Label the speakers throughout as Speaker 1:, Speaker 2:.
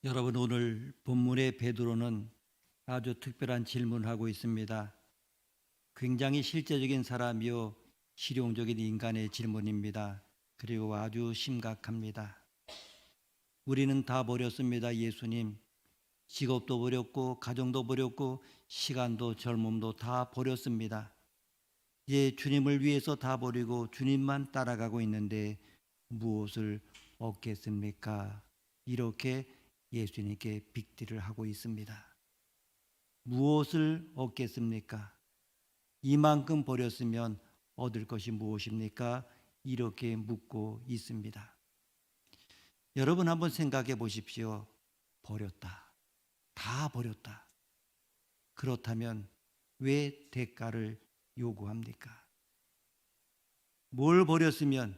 Speaker 1: 여러분, 오늘 본문의 베드로는 아주 특별한 질문을 하고 있습니다. 굉장히 실제적인 사람이요 실용적인 인간의 질문입니다. 그리고 아주 심각합니다. 우리는 다 버렸습니다. 예수님, 직업도 버렸고 가정도 버렸고 시간도 젊음도 다 버렸습니다. 이제 주님을 위해서 다 버리고 주님만 따라가고 있는데 무엇을 얻겠습니까? 이렇게 예수님께 빅딜을 하고 있습니다. 무엇을 얻겠습니까? 이만큼 버렸으면 얻을 것이 무엇입니까? 이렇게 묻고 있습니다. 여러분 한번 생각해 보십시오. 버렸다. 다 버렸다. 그렇다면 왜 대가를 요구합니까? 뭘 버렸으면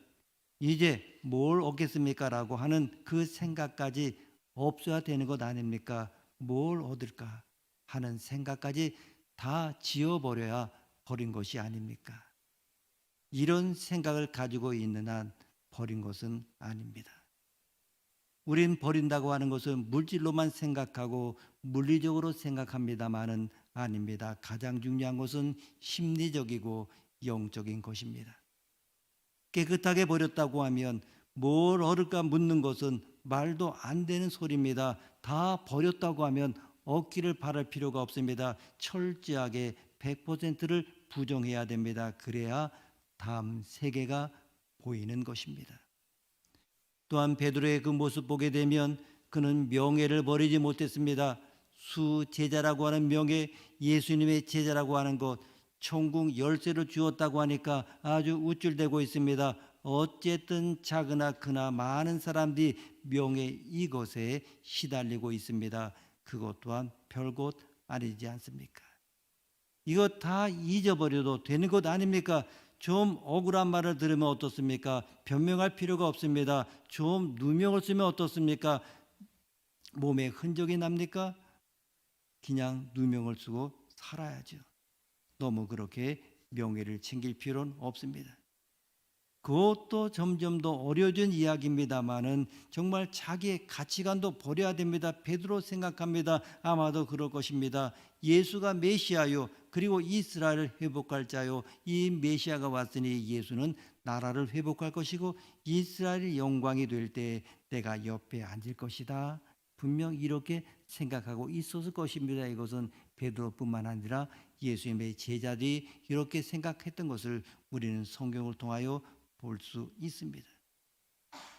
Speaker 1: 이제 뭘 얻겠습니까? 라고 하는 그 생각까지 없어야 되는 것 아닙니까? 뭘 얻을까 하는 생각까지 다 지워버려야 버린 것이 아닙니까? 이런 생각을 가지고 있는 한 버린 것은 아닙니다. 우린 버린다고 하는 것은 물질로만 생각하고 물리적으로 생각합니다만은 아닙니다. 가장 중요한 것은 심리적이고 영적인 것입니다. 깨끗하게 버렸다고 하면 뭘 얻을까 묻는 것은 말도 안 되는 소리입니다. 다 버렸다고 하면 얻기를 바랄 필요가 없습니다. 철저하게 100%를 부정해야 됩니다. 그래야 다음 세계가 보이는 것입니다. 또한 베드로의 그 모습 보게 되면 그는 명예를 버리지 못했습니다. 수제자라고 하는 명예, 예수님의 제자라고 하는 것, 천국 열쇠를 주었다고 하니까 아주 우쭐대고 있습니다. 어쨌든 작으나 크나 많은 사람들이 명예 이것에 시달리고 있습니다. 그것 또한 별것 아니지 않습니까? 이거 다 잊어버려도 되는 것 아닙니까? 좀 억울한 말을 들으면 어떻습니까? 변명할 필요가 없습니다. 좀 누명을 쓰면 어떻습니까? 몸에 흔적이 납니까? 그냥 누명을 쓰고 살아야죠. 너무 그렇게 명예를 챙길 필요는 없습니다. 그것도 점점 더 어려워진 이야기입니다만은 정말 자기의 가치관도 버려야 됩니다. 베드로 생각합니다. 아마도 그럴 것입니다. 예수가 메시아요. 그리고 이스라엘을 회복할 자요. 이 메시아가 왔으니 예수는 나라를 회복할 것이고 이스라엘의 영광이 될 때 내가 옆에 앉을 것이다. 분명 이렇게 생각하고 있었을 것입니다. 이것은 베드로뿐만 아니라 예수님의 제자들이 이렇게 생각했던 것을 우리는 성경을 통하여 볼 수 있습니다.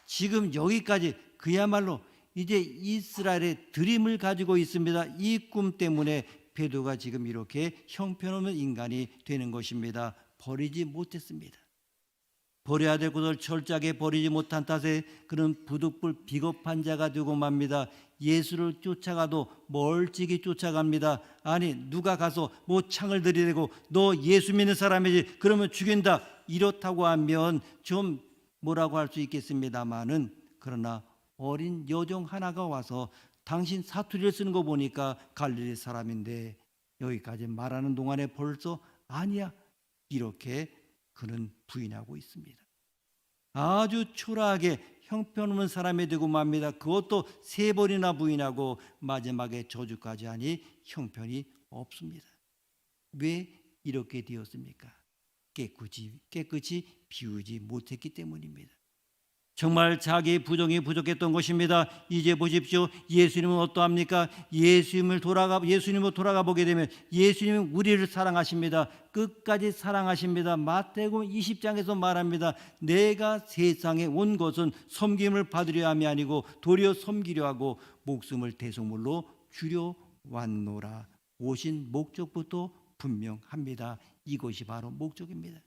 Speaker 1: 지금 여기까지 그야말로 이제 이스라엘의 드림을 가지고 있습니다. 이 꿈 때문에 베드로가 지금 이렇게 형편없는 인간이 되는 것입니다. 버리지 못했습니다. 버려야 될 것을 철저하게 버리지 못한 탓에 그는 부득불 비겁한 자가 되고 맙니다. 예수를 쫓아가도 멀찍이 쫓아갑니다. 아니 누가 가서 뭐 창을 들이대고 너 예수 믿는 사람이지 그러면 죽인다 이렇다고 하면 좀 뭐라고 할 수 있겠습니다마는 그러나 어린 여종 하나가 와서 당신 사투리를 쓰는 거 보니까 갈릴리 사람인데 여기까지 말하는 동안에 벌써 아니야 이렇게 그는 부인하고 있습니다. 아주 초라하게 형편없는 사람이 되고 맙니다. 그것도 3번이나 부인하고 마지막에 저주까지 하니 형편이 없습니다. 왜 이렇게 되었습니까? 깨끗이 비우지 못했기 때문입니다. 정말 자기 부정이 부족했던 것입니다. 이제 보십시오. 예수님은 어떠합니까? 예수님을 돌아가 보게 되면 예수님은 우리를 사랑하십니다. 끝까지 사랑하십니다. 마태복음 20장에서 말합니다. 내가 세상에 온 것은 섬김을 받으려 함이 아니고 도리어 섬기려 하고 목숨을 대속물로 주려 왔노라. 오신 목적부터 분명합니다. 이것이 바로 목적입니다.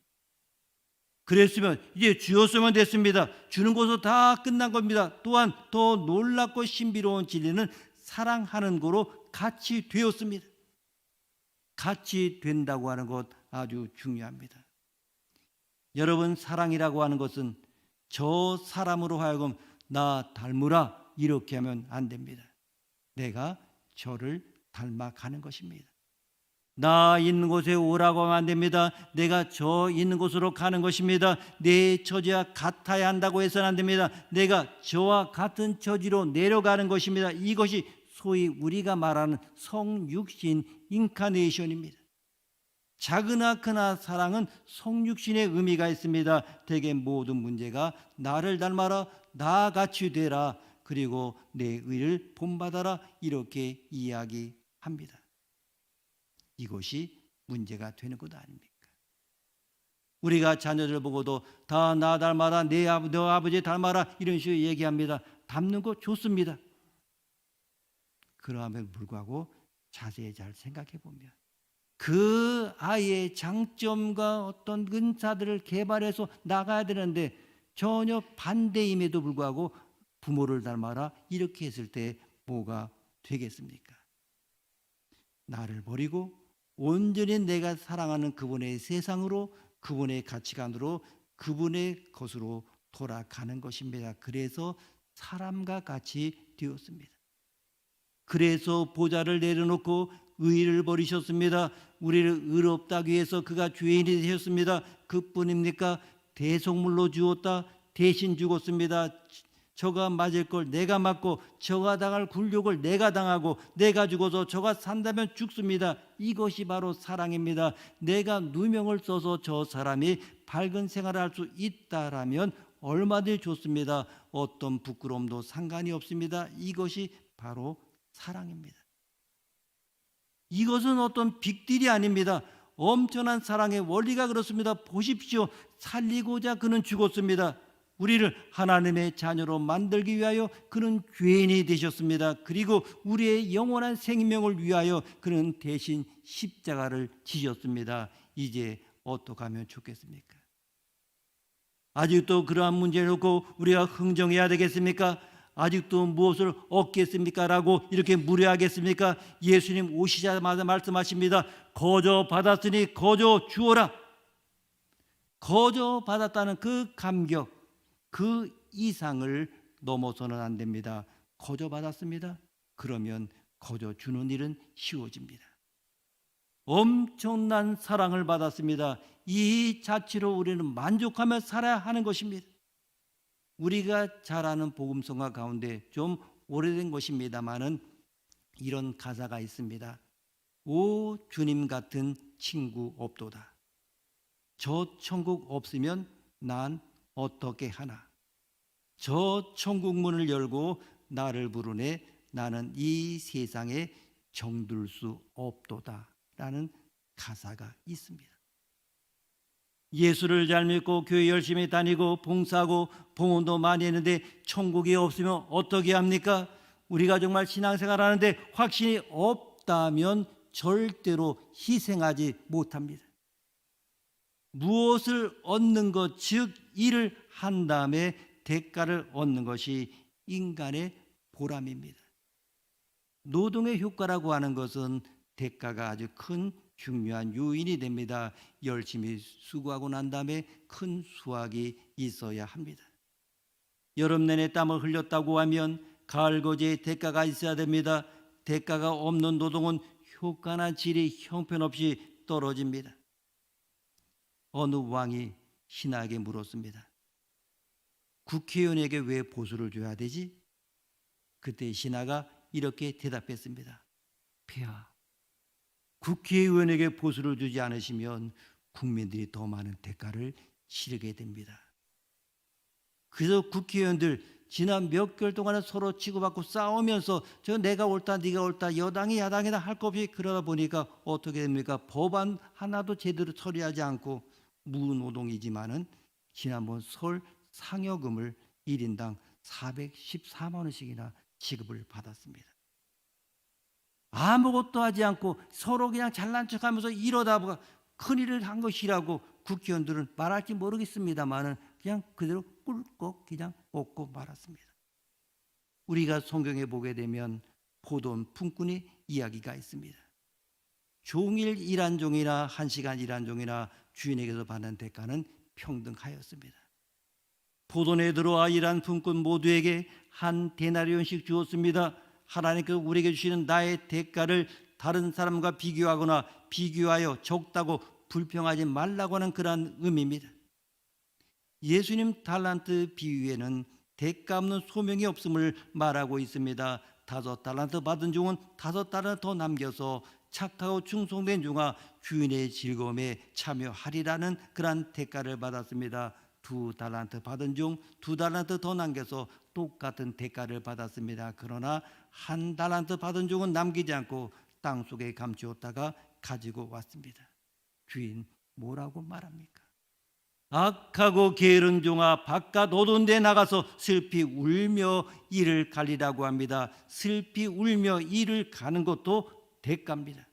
Speaker 1: 그랬으면 이제 주었으면 됐습니다. 주는 것으로 다 끝난 겁니다. 또한 더 놀랍고 신비로운 진리는 사랑하는 거로 같이 되었습니다. 같이 된다고 하는 것 아주 중요합니다. 여러분 사랑이라고 하는 것은 저 사람으로 하여금 나 닮으라 이렇게 하면 안 됩니다. 내가 저를 닮아가는 것입니다. 나 있는 곳에 오라고 하면 안 됩니다. 내가 저 있는 곳으로 가는 것입니다. 내 처지와 같아야 한다고 해서는 안 됩니다. 내가 저와 같은 처지로 내려가는 것입니다. 이것이 소위 우리가 말하는 성육신 인카네이션입니다. 작으나 크나 사랑은 성육신의 의미가 있습니다. 대개 모든 문제가 나를 닮아라, 나같이 되라, 그리고 내 의를 본받아라, 이렇게 이야기합니다. 이것이 문제가 되는 것 아닙니까? 우리가 자녀들 보고도 다 나 닮아라, 너 아버지 닮아라, 이런 식으로 얘기합니다. 닮는 거 좋습니다. 그럼에도 불구하고 자세히 잘 생각해 보면 그 아이의 장점과 어떤 은사들을 개발해서 나가야 되는데 전혀 반대임에도 불구하고 부모를 닮아라 이렇게 했을 때 뭐가 되겠습니까? 나를 버리고 온전히 내가 사랑하는 그분의 세상으로, 그분의 가치관으로, 그분의 것으로 돌아가는 것입니다. 그래서 사람과 같이 되었습니다. 그래서 보좌를 내려놓고 의를 버리셨습니다. 우리를 의롭다 하기 위해서 그가 죄인이 되셨습니다. 그뿐입니까? 대속물로 주었다. 대신 죽었습니다. 저가 맞을 걸 내가 맞고 저가 당할 굴욕을 내가 당하고 내가 죽어서 저가 산다면 죽습니다. 이것이 바로 사랑입니다. 내가 누명을 써서 저 사람이 밝은 생활을 할 수 있다라면 얼마든지 좋습니다. 어떤 부끄러움도 상관이 없습니다. 이것이 바로 사랑입니다. 이것은 어떤 빅딜이 아닙니다. 엄청난 사랑의 원리가 그렇습니다. 보십시오. 살리고자 그는 죽었습니다. 우리를 하나님의 자녀로 만들기 위하여 그는 죄인이 되셨습니다. 그리고 우리의 영원한 생명을 위하여 그는 대신 십자가를 지셨습니다. 이제 어떻게 하면 좋겠습니까? 아직도 그러한 문제를 놓고 우리가 흥정해야 되겠습니까? 아직도 무엇을 얻겠습니까? 라고 이렇게 무례하겠습니까? 예수님 오시자마자 말씀하십니다. 거저 받았으니 거저 주어라. 거저 받았다는 그 감격, 그 이상을 넘어서는 안 됩니다. 거저 받았습니다. 그러면 거저 주는 일은 쉬워집니다. 엄청난 사랑을 받았습니다. 이 자체로 우리는 만족하며 살아야 하는 것입니다. 우리가 잘 아는 복음성가 가운데 좀 오래된 것입니다마는 이런 가사가 있습니다. 오 주님 같은 친구 없도다. 저 천국 없으면 난 어떻게 하나. 저 천국 문을 열고 나를 부르네. 나는 이 세상에 정들 수 없도다 라는 가사가 있습니다. 예수를 잘 믿고 교회 열심히 다니고 봉사하고 봉헌도 많이 했는데 천국이 없으면 어떻게 합니까? 우리가 정말 신앙생활 하는데 확신이 없다면 절대로 희생하지 못합니다. 무엇을 얻는 것, 즉 일을 한 다음에 대가를 얻는 것이 인간의 보람입니다. 노동의 효과라고 하는 것은 대가가 아주 큰 중요한 요인이 됩니다. 열심히 수고하고 난 다음에 큰 수확이 있어야 합니다. 여름 내내 땀을 흘렸다고 하면 가을 거지에 대가가 있어야 됩니다. 대가가 없는 노동은 효과나 질이 형편없이 떨어집니다. 어느 왕이 신하에게 물었습니다. 국회의원에게 왜 보수를 줘야 되지? 그때 신하가 이렇게 대답했습니다. 폐하, 국회의원에게 보수를 주지 않으시면 국민들이 더 많은 대가를 치르게 됩니다. 그래서 국회의원들 지난 몇 개월 동안에 서로 치고받고 싸우면서 저 내가 옳다 네가 옳다 여당이 야당이다 할 것 없이 그러다 보니까 어떻게 됩니까? 법안 하나도 제대로 처리하지 않고 무노동이지만은 지난번 설 상여금을 1인당 414만 원씩이나 지급을 받았습니다. 아무것도 하지 않고 서로 그냥 잘난 척하면서 이러다 보가 큰일을 한 것이라고 국회의원들은 말할지 모르겠습니다만은 그냥 그대로 꿀꺽 그냥 먹고 말았습니다. 우리가 성경에 보게 되면 포도원 품꾼의 이야기가 있습니다. 종일 일한 종이나 1시간 일한 종이나 주인에게서 받는 대가는 평등하였습니다. 포도원에 들어와 일한 품꾼 모두에게 한 데나리온씩 주었습니다. 하나님께서 우리에게 주시는 나의 대가를 다른 사람과 비교하거나 비교하여 적다고 불평하지 말라고 하는 그러한 의미입니다. 예수님 달란트 비유에는 대가 없는 소명이 없음을 말하고 있습니다. 5달란트 받은 종은 5달란트 더 남겨서 착하고 충성된 종아 주인의 즐거움에 참여하리라는 그러한 대가를 받았습니다. 2달란트 받은 종 2달란트 더 남겨서 똑같은 대가를 받았습니다. 그러나 1달란트 받은 종은 남기지 않고 땅속에 감추었다가 가지고 왔습니다. 주인 뭐라고 말합니까? 악하고 게으른 종아 바깥 어두운 데 나가서 슬피 울며 이를 가리라고 합니다. 슬피 울며 이를 가는 것도 대가입니다.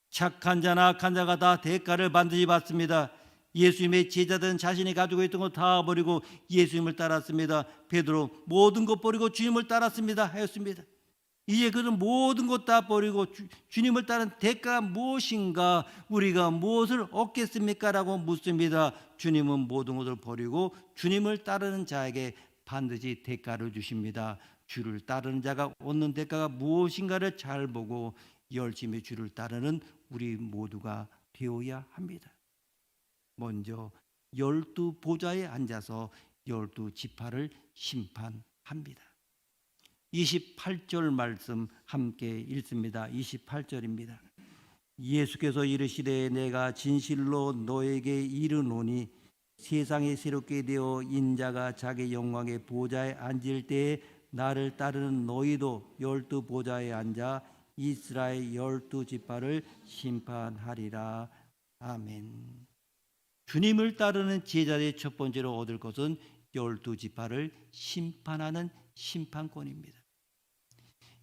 Speaker 1: 착한 자나 악한 자가 다 대가를 반드시 받습니다. 예수님의 제자들은 자신이 가지고 있던 것 다 버리고 예수님을 따랐습니다. 베드로 모든 것 버리고 주님을 따랐습니다 하였습니다. 이제 그는 모든 것 다 버리고 주님을 따른 대가가 무엇인가, 우리가 무엇을 얻겠습니까? 라고 묻습니다. 주님은 모든 것을 버리고 주님을 따르는 자에게 반드시 대가를 주십니다. 주를 따르는 자가 얻는 대가가 무엇인가를 잘 보고 열심히 주를 따르는 우리 모두가 되어야 합니다. 먼저 12 보좌에 앉아서 12 지파를 심판합니다. 28절 말씀 함께 읽습니다. 28절입니다. 예수께서 이르시되 내가 진실로 너에게 이르노니 세상이 새롭게 되어 인자가 자기 영광의 보좌에 앉을 때에 나를 따르는 너희도 12 보좌에 앉아 이스라엘 12 지파를 심판하리라. 아멘. 주님을 따르는 제자들의 첫 번째로 얻을 것은 12 지파를 심판하는 심판권입니다.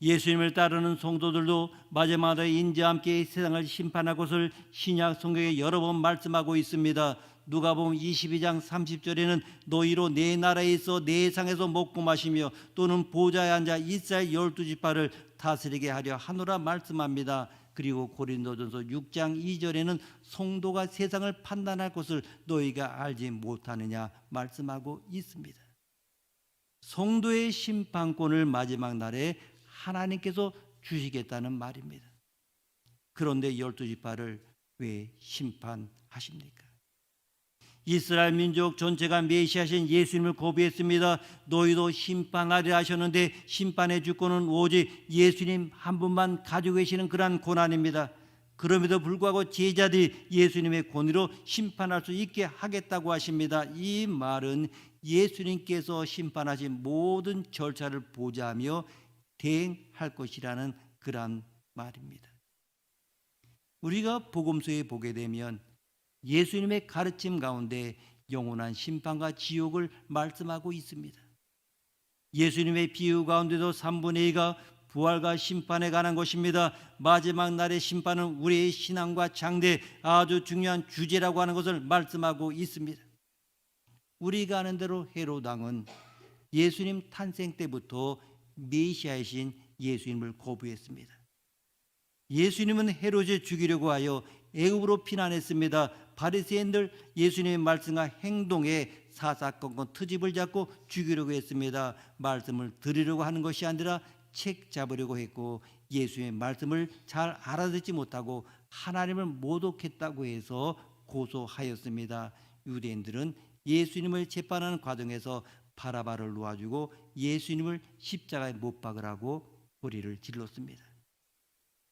Speaker 1: 예수님을 따르는 성도들도 마지막에 인자와 함께 세상을 심판할 것을 신약 성경에 여러 번 말씀하고 있습니다. 누가복음 22장 30절에는 너희로 내 나라에 있어 내 상에서 먹고 마시며 또는 보좌에 앉아 이스라엘 12 지파를 다스리게 하려 하노라 말씀합니다. 그리고 고린도전서 6장 2절에는 성도가 세상을 판단할 것을 너희가 알지 못하느냐 말씀하고 있습니다. 성도의 심판권을 마지막 날에 하나님께서 주시겠다는 말입니다. 그런데 12 지파를 왜 심판하십니까? 이스라엘 민족 전체가 메시아신 예수님을 거부했습니다. 너희도 심판하리라 하셨는데 심판의 주권은 오직 예수님 한 분만 가지고 계시는 그러한 고난입니다. 그럼에도 불구하고 제자들이 예수님의 권위로 심판할 수 있게 하겠다고 하십니다. 이 말은 예수님께서 심판하신 모든 절차를 보좌하며 대행할 것이라는 그러한 말입니다. 우리가 복음서에 보게 되면 예수님의 가르침 가운데 영원한 심판과 지옥을 말씀하고 있습니다. 예수님의 비유 가운데도 3분의 2가 부활과 심판에 관한 것입니다. 마지막 날의 심판은 우리의 신앙과 장래 아주 중요한 주제라고 하는 것을 말씀하고 있습니다. 우리가 아는 대로 헤롯 왕은 예수님 탄생 때부터 메시아이신 예수님을 거부했습니다. 예수님은 헤롯을 죽이려고 하여 애굽으로 피난했습니다. 바리새인들 예수님의 말씀과 행동에 사사건건 트집을 잡고 죽이려고 했습니다. 말씀을 들으려고 하는 것이 아니라 책 잡으려고 했고 예수님의 말씀을 잘 알아듣지 못하고 하나님을 모독했다고 해서 고소하였습니다. 유대인들은 예수님을 재판하는 과정에서 바라바를 놓아주고 예수님을 십자가에 못 박으라고 소리를 질렀습니다.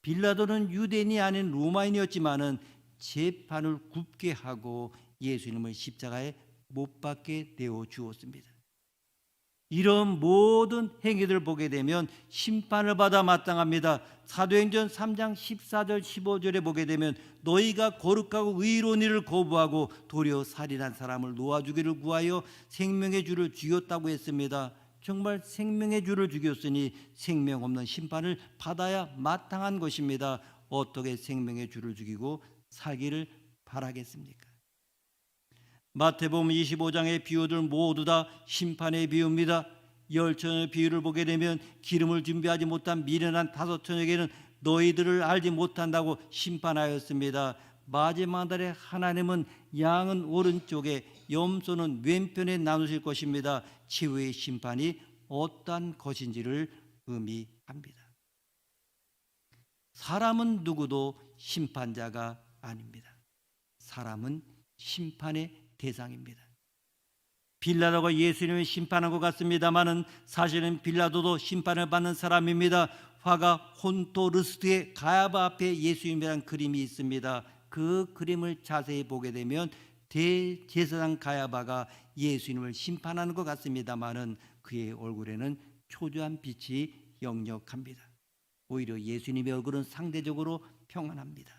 Speaker 1: 빌라도는 유대인이 아닌 로마인이었지만은 재판을 굽게 하고 예수님을 십자가에 못 박게 내어 주었습니다. 이런 모든 행위들을 보게 되면 심판을 받아 마땅합니다. 사도행전 3장 14절 15절에 보게 되면 너희가 거룩하고 의로운 일을 거부하고 도리어 살인한 사람을 놓아주기를 구하여 생명의 주를 죽였다고 했습니다. 정말 생명의 주를 죽였으니 생명 없는 심판을 받아야 마땅한 것입니다. 어떻게 생명의 주를 죽이고 살기를 바라겠습니까? 마태복음 25장의 비유들 모두 다 심판의 비유입니다. 열처녀의 비유를 보게 되면 기름을 준비하지 못한 미련한 5처녀에게는 너희들을 알지 못한다고 심판하였습니다. 마지막 날에 하나님은 양은 오른쪽에 염소는 왼편에 나누실 것입니다. 최후의 심판이 어떠한 것인지를 의미합니다. 사람은 누구도 심판자가 아닙니다. 사람은 심판의 대상입니다. 빌라도가 예수님을 심판한 것 같습니다마는 사실은 빌라도도 심판을 받는 사람입니다. 화가 혼토르스트의 가야바 앞에 예수님이라는 그림이 있습니다. 그 그림을 자세히 보게 되면 대제사장 가야바가 예수님을 심판하는 것 같습니다마는 그의 얼굴에는 초조한 빛이 역력합니다. 오히려 예수님의 얼굴은 상대적으로 평안합니다.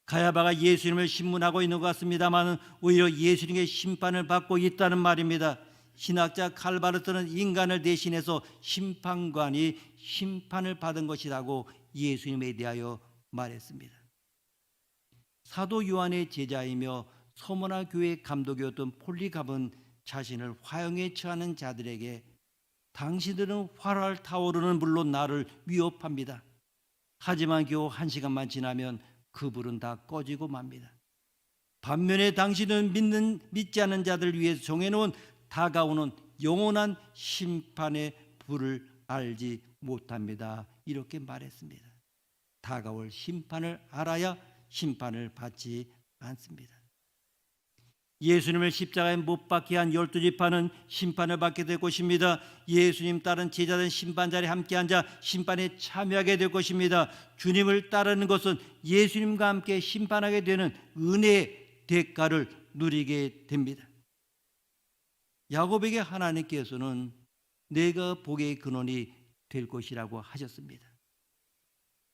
Speaker 1: 가야바가 예수님을 신문하고 있는 것 같습니다만 오히려 예수님의 심판을 받고 있다는 말입니다. 신학자 칼바르트는 인간을 대신해서 심판관이 심판을 받은 것이라고 예수님에 대하여 말했습니다. 사도 요한의 제자이며 서머나 교회 감독이었던 폴리갑은 자신을 화형에 처하는 자들에게 당신들은 활활 타오르는 불로 나를 위협합니다. 하지만 겨우 1시간만 지나면 그 불은 다 꺼지고 맙니다. 반면에 당신은 믿지 않는 자들을 위해서 정해놓은 다가오는 영원한 심판의 불을 알지 못합니다. 이렇게 말했습니다. 다가올 심판을 알아야 심판을 받지 않습니다. 예수님을 십자가에 못 박게 한 12지파는 심판을 받게 될 것입니다. 예수님 따른 제자들은 심판 자리에 함께 앉아 심판에 참여하게 될 것입니다. 주님을 따르는 것은 예수님과 함께 심판하게 되는 은혜의 대가를 누리게 됩니다. 야곱에게 하나님께서는 내가 복의 근원이 될 것이라고 하셨습니다.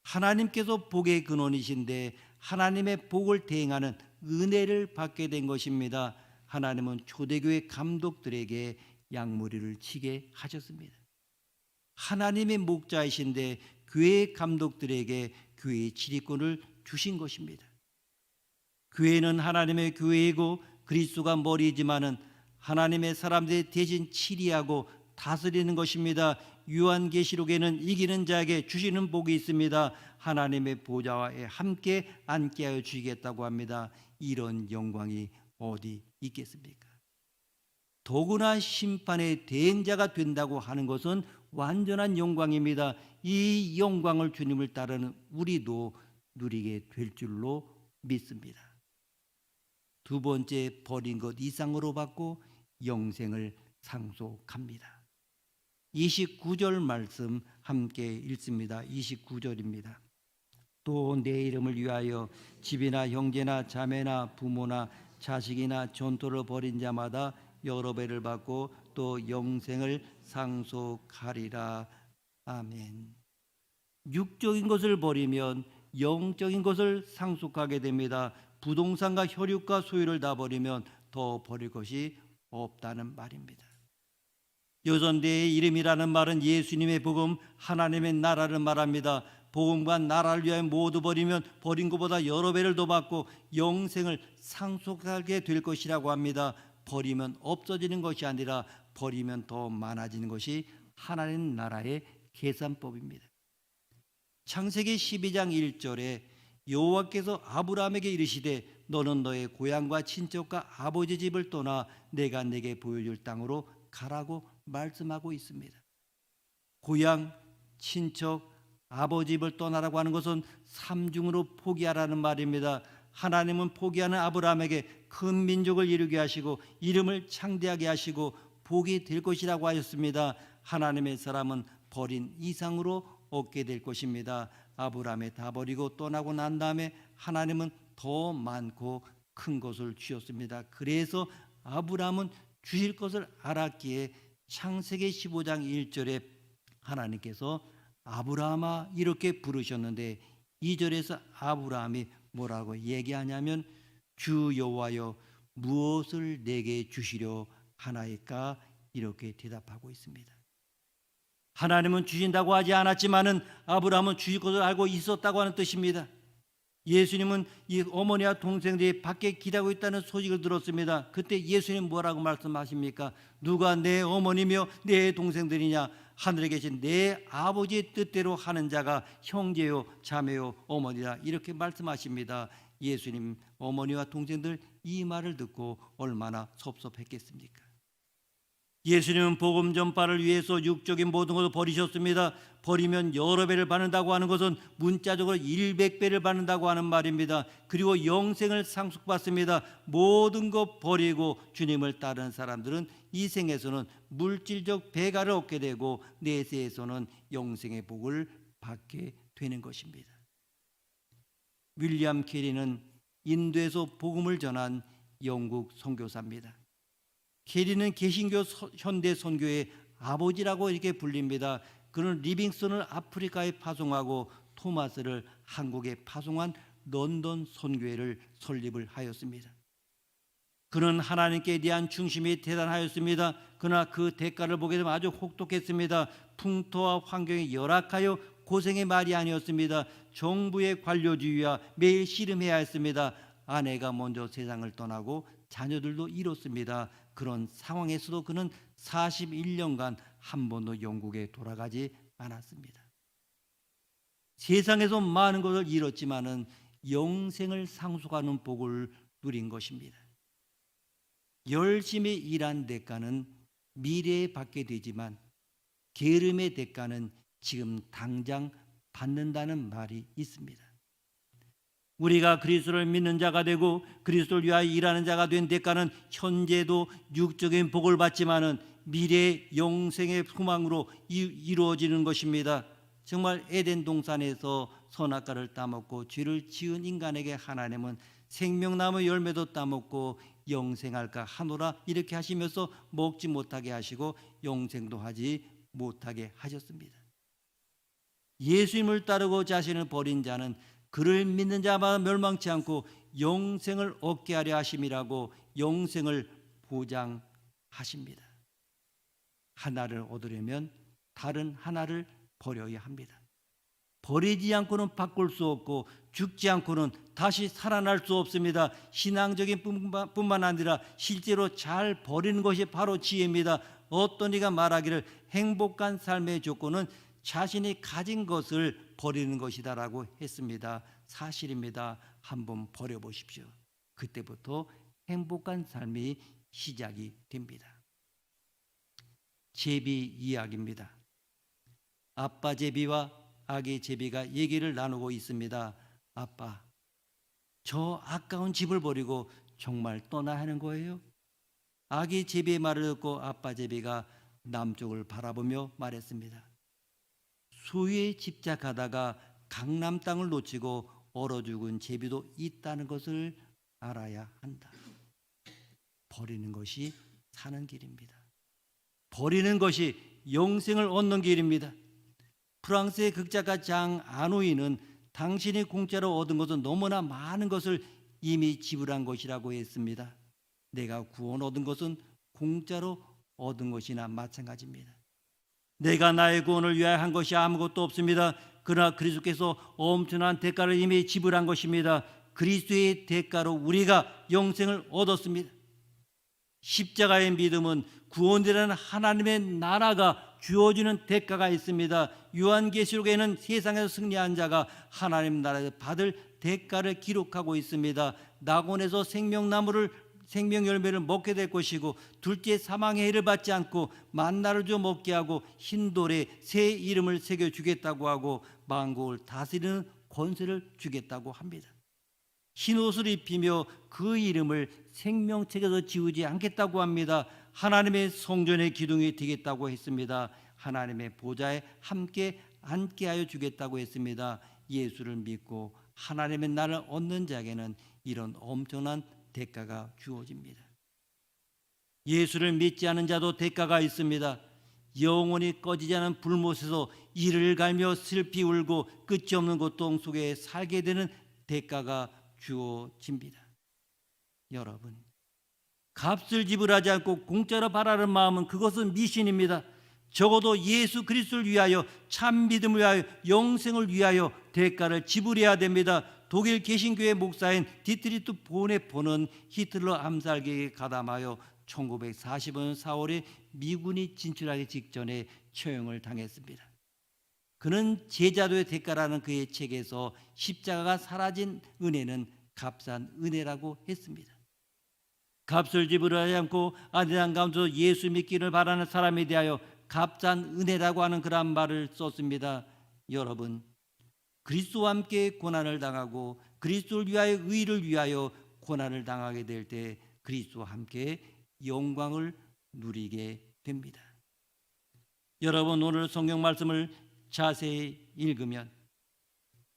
Speaker 1: 하나님께서 복의 근원이신데 하나님의 복을 대행하는 은혜를 받게 된 것입니다. 하나님은 초대교회 감독들에게 양무리를 치게 하셨습니다. 하나님의 목자이신데 교회 감독들에게 교회의 지휘권을 주신 것입니다. 교회는 하나님의 교회이고 그리스도가 머리이지만은 하나님의 사람들이 대신 치리하고 다스리는 것입니다. 요한계시록에는 이기는 자에게 주시는 복이 있습니다. 하나님의 보좌에 함께 앉게 하여 주시겠다고 합니다. 이런 영광이 어디 있겠습니까? 더구나 심판의 대행자가 된다고 하는 것은 완전한 영광입니다. 이 영광을 주님을 따르는 우리도 누리게 될 줄로 믿습니다. 두 번째, 버린 것 이상으로 받고 영생을 상속합니다. 29절 말씀 함께 읽습니다. 29절입니다. 또 내 이름을 위하여 집이나 형제나 자매나 부모나 자식이나 전토를 벌인 자마다 여러 배를 받고 또 영생을 상속하리라. 아멘. 육적인 것을 버리면 영적인 것을 상속하게 됩니다. 부동산과 혈육과 소유를 다 버리면 더 버릴 것이 없다는 말입니다. 여전 내 이름이라는 말은 예수님의 복음, 하나님의 나라를 말합니다. 복음과 나라를 위하여 모두 버리면 버린 것보다 여러 배를 더 받고 영생을 상속하게 될 것이라고 합니다. 버리면 없어지는 것이 아니라 버리면 더 많아지는 것이 하나님 나라의 계산법입니다. 창세기 12장 1절에 여호와께서 아브라함에게 이르시되 너는 너의 고향과 친척과 아버지 집을 떠나 내가 내게 보여줄 땅으로 가라고 말씀하고 있습니다. 고향, 친척, 아버지 집을 떠나라고 하는 것은 삼중으로 포기하라는 말입니다. 하나님은 포기하는 아브라함에게 큰 민족을 이루게 하시고 이름을 창대하게 하시고 복이 될 것이라고 하셨습니다. 하나님의 사람은 버린 이상으로 얻게 될 것입니다. 아브라함이 다 버리고 떠나고 난 다음에 하나님은 더 많고 큰 것을 주셨습니다. 그래서 아브라함은 주실 것을 알았기에 창세기 15장 1절에 하나님께서 아브라함아 이렇게 부르셨는데 2절에서 아브라함이 뭐라고 얘기하냐면 주 여호와여 무엇을 내게 주시려 하나이까 이렇게 대답하고 있습니다. 하나님은 주신다고 하지 않았지만은 아브라함은 주실 것을 알고 있었다고 하는 뜻입니다. 예수님은 이 어머니와 동생들이 밖에 기다리고 있다는 소식을 들었습니다. 그때 예수님 뭐라고 말씀하십니까? 누가 내 어머니며 내 동생들이냐? 하늘에 계신 내 아버지의 뜻대로 하는 자가 형제요 자매요 어머니라 이렇게 말씀하십니다. 예수님 어머니와 동생들 이 말을 듣고 얼마나 섭섭했겠습니까? 예수님은 복음 전파를 위해서 육적인 모든 것을 버리셨습니다. 버리면 여러 배를 받는다고 하는 것은 문자적으로 100배를 받는다고 하는 말입니다. 그리고 영생을 상속받습니다. 모든 것 버리고 주님을 따르는 사람들은 이 생에서는 물질적 배가를 얻게 되고 내세에서는 영생의 복을 받게 되는 것입니다. 윌리엄 캐리는 인도에서 복음을 전한 영국 선교사입니다. 캐리는 개신교 현대 선교의 아버지라고 이렇게 불립니다. 그는 리빙스턴을 아프리카에 파송하고 토마스를 한국에 파송한 런던 선교회를 설립을 하였습니다. 그는 하나님께 대한 중심이 대단하였습니다. 그러나 그 대가를 보게 되면 아주 혹독했습니다. 풍토와 환경이 열악하여 고생의 말이 아니었습니다. 정부의 관료주의와 매일 씨름해야 했습니다. 아내가 먼저 세상을 떠나고 자녀들도 잃었습니다. 그런 상황에서도 그는 41년간 한 번도 영국에 돌아가지 않았습니다. 세상에서 많은 것을 잃었지만은 영생을 상속하는 복을 누린 것입니다. 열심히 일한 대가는 미래에 받게 되지만 게으름의 대가는 지금 당장 받는다는 말이 있습니다. 우리가 그리스도를 믿는 자가 되고 그리스도를 위하여 일하는 자가 된 대가는 현재도 육적인 복을 받지만은 미래의 영생의 소망으로 이루어지는 것입니다. 정말 에덴 동산에서 선악과를 따먹고 죄를 지은 인간에게 하나님은 생명나무 열매도 따먹고 영생할까 하노라 이렇게 하시면서 먹지 못하게 하시고 영생도 하지 못하게 하셨습니다. 예수님을 따르고 자신을 버린 자는 그를 믿는 자마다 멸망치 않고 영생을 얻게 하려 하심이라고 영생을 보장하십니다. 하나를 얻으려면 다른 하나를 버려야 합니다. 버리지 않고는 바꿀 수 없고 죽지 않고는 다시 살아날 수 없습니다. 신앙적인 뿐만 아니라 실제로 잘 버리는 것이 바로 지혜입니다. 어떤 이가 말하기를 행복한 삶의 조건은 자신이 가진 것을 버리는 것이다라고 했습니다. 사실입니다. 한번 버려보십시오. 그때부터 행복한 삶이 시작이 됩니다. 제비 이야기입니다. 아빠 제비와 아기 제비가 얘기를 나누고 있습니다. 아빠, 저 아까운 집을 버리고 정말 떠나야 하는 거예요? 아기 제비의 말을 듣고 아빠 제비가 남쪽을 바라보며 말했습니다. 소유에 집착하다가 강남 땅을 놓치고 얼어 죽은 제비도 있다는 것을 알아야 한다. 버리는 것이 사는 길입니다. 버리는 것이 영생을 얻는 길입니다. 프랑스의 극작가 장 아노이는 당신이 공짜로 얻은 것은 너무나 많은 것을 이미 지불한 것이라고 했습니다. 내가 구원 얻은 것은 공짜로 얻은 것이나 마찬가지입니다. 내가 나의 구원을 위하여 한 것이 아무것도 없습니다. 그러나 그리스도께서 엄청난 대가를 이미 지불한 것입니다. 그리스도의 대가로 우리가 영생을 얻었습니다. 십자가의 믿음은 구원이라는 하나님의 나라가 주어지는 대가가 있습니다. 요한계시록에는 세상에서 승리한 자가 하나님 나라에서 받을 대가를 기록하고 있습니다. 낙원에서 생명 열매를 먹게 될 것이고 둘째 사망의 해를 받지 않고 만나를 줘 먹게 하고 흰돌에 새 이름을 새겨 주겠다고 하고 만국을 다스리는 권세를 주겠다고 합니다. 흰 옷을 입히며 그 이름을 생명책에서 지우지 않겠다고 합니다. 하나님의 성전의 기둥이 되겠다고 했습니다. 하나님의 보좌에 함께 앉게 하여 주겠다고 했습니다. 예수를 믿고 하나님의 나라를 얻는 자에게는 이런 엄청난 대가가 주어집니다. 예수를 믿지 않은 자도 대가가 있습니다. 영원히 꺼지지 않은 불못에서 이를 갈며 슬피 울고 끝이 없는 고통 속에 살게 되는 대가가 주어집니다. 여러분, 값을 지불하지 않고 공짜로 바라는 마음은 그것은 미신입니다. 적어도 예수 그리스도를 위하여 참 믿음을 위하여 영생을 위하여 대가를 지불해야 됩니다. 독일 개신교회 목사인 디트리트 보네포는 히틀러 암살계획에 가담하여 1945년 4월에 미군이 진출하기 직전에 처형을 당했습니다. 그는 제자도의 대가라는 그의 책에서 십자가가 사라진 은혜는 값싼 은혜라고 했습니다. 값을 지불하지 않고 아디랑 가운데서 예수 믿기를 바라는 사람에 대하여 값싼 은혜라고 하는 그런 말을 썼습니다. 여러분, 그리스도와 함께 고난을 당하고 그리스도를 위하여 의를 위하여 고난을 당하게 될 때 그리스도와 함께 영광을 누리게 됩니다. 여러분, 오늘 성경 말씀을 자세히 읽으면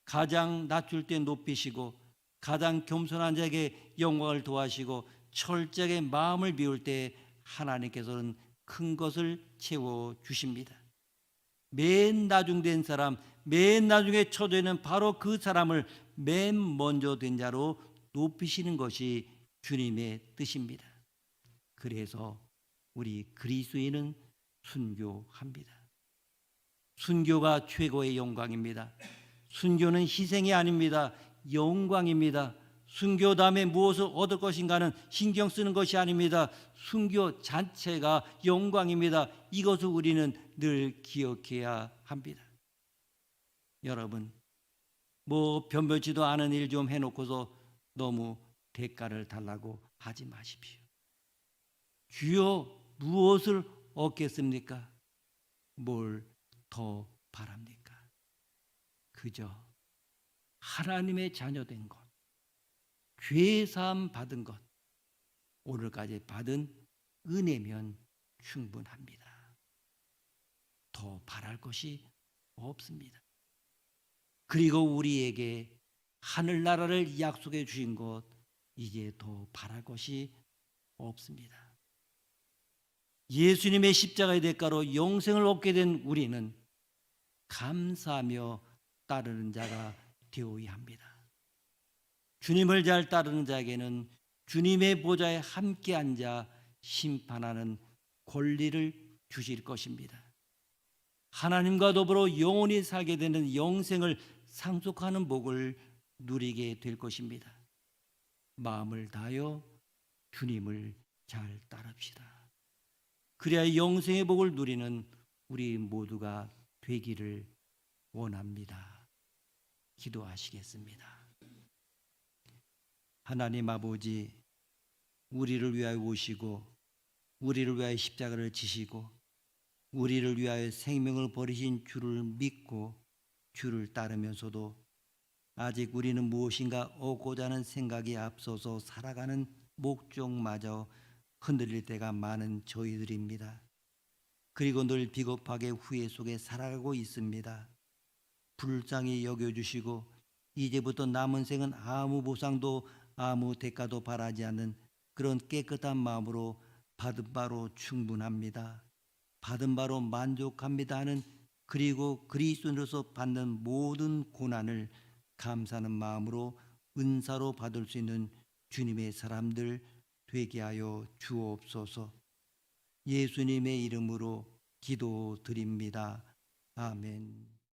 Speaker 1: 가장 낮출 때 높이시고 가장 겸손한 자에게 영광을 도하시고 철저하게 마음을 비울 때 하나님께서는 큰 것을 채워 주십니다. 맨 나중된 사람, 맨 나중에 처져 있는 바로 그 사람을 맨 먼저 된 자로 높이시는 것이 주님의 뜻입니다. 그래서 우리 그리스도인은 순교합니다. 순교가 최고의 영광입니다. 순교는 희생이 아닙니다. 영광입니다. 순교 다음에 무엇을 얻을 것인가는 신경 쓰는 것이 아닙니다. 순교 자체가 영광입니다. 이것을 우리는 늘 기억해야 합니다. 여러분, 뭐 변변치도 않은 일 좀 해놓고서 너무 대가를 달라고 하지 마십시오. 주여 무엇을 얻겠습니까? 뭘 더 바랍니까? 그저 하나님의 자녀된 것, 죄사함 받은 것, 오늘까지 받은 은혜면 충분합니다. 더 바랄 것이 없습니다. 그리고 우리에게 하늘나라를 약속해 주신 것, 이제 더 바랄 것이 없습니다. 예수님의 십자가의 대가로 영생을 얻게 된 우리는 감사하며 따르는 자가 되어야 합니다. 주님을 잘 따르는 자에게는 주님의 보좌에 함께 앉아 심판하는 권리를 주실 것입니다. 하나님과 더불어 영원히 살게 되는 영생을 상속하는 복을 누리게 될 것입니다. 마음을 다하여 주님을 잘 따릅시다. 그래야 영생의 복을 누리는 우리 모두가 되기를 원합니다. 기도하시겠습니다. 하나님 아버지, 우리를 위하여 오시고 우리를 위하여 십자가를 지시고 우리를 위하여 생명을 버리신 주를 믿고 주를 따르면서도 아직 우리는 무엇인가 얻고자 하는 생각이 앞서서 살아가는 목적마저 흔들릴 때가 많은 저희들입니다. 그리고 늘 비겁하게 후회 속에 살아가고 있습니다. 불쌍히 여겨주시고 이제부터 남은 생은 아무 보상도 아무 대가도 바라지 않는 그런 깨끗한 마음으로 받은 바로 충분합니다. 받은 바로 만족합니다 하는, 그리고 그리스도인으로서 받는 모든 고난을 감사하는 마음으로 은사로 받을 수 있는 주님의 사람들 되게 하여 주옵소서. 예수님의 이름으로 기도드립니다. 아멘.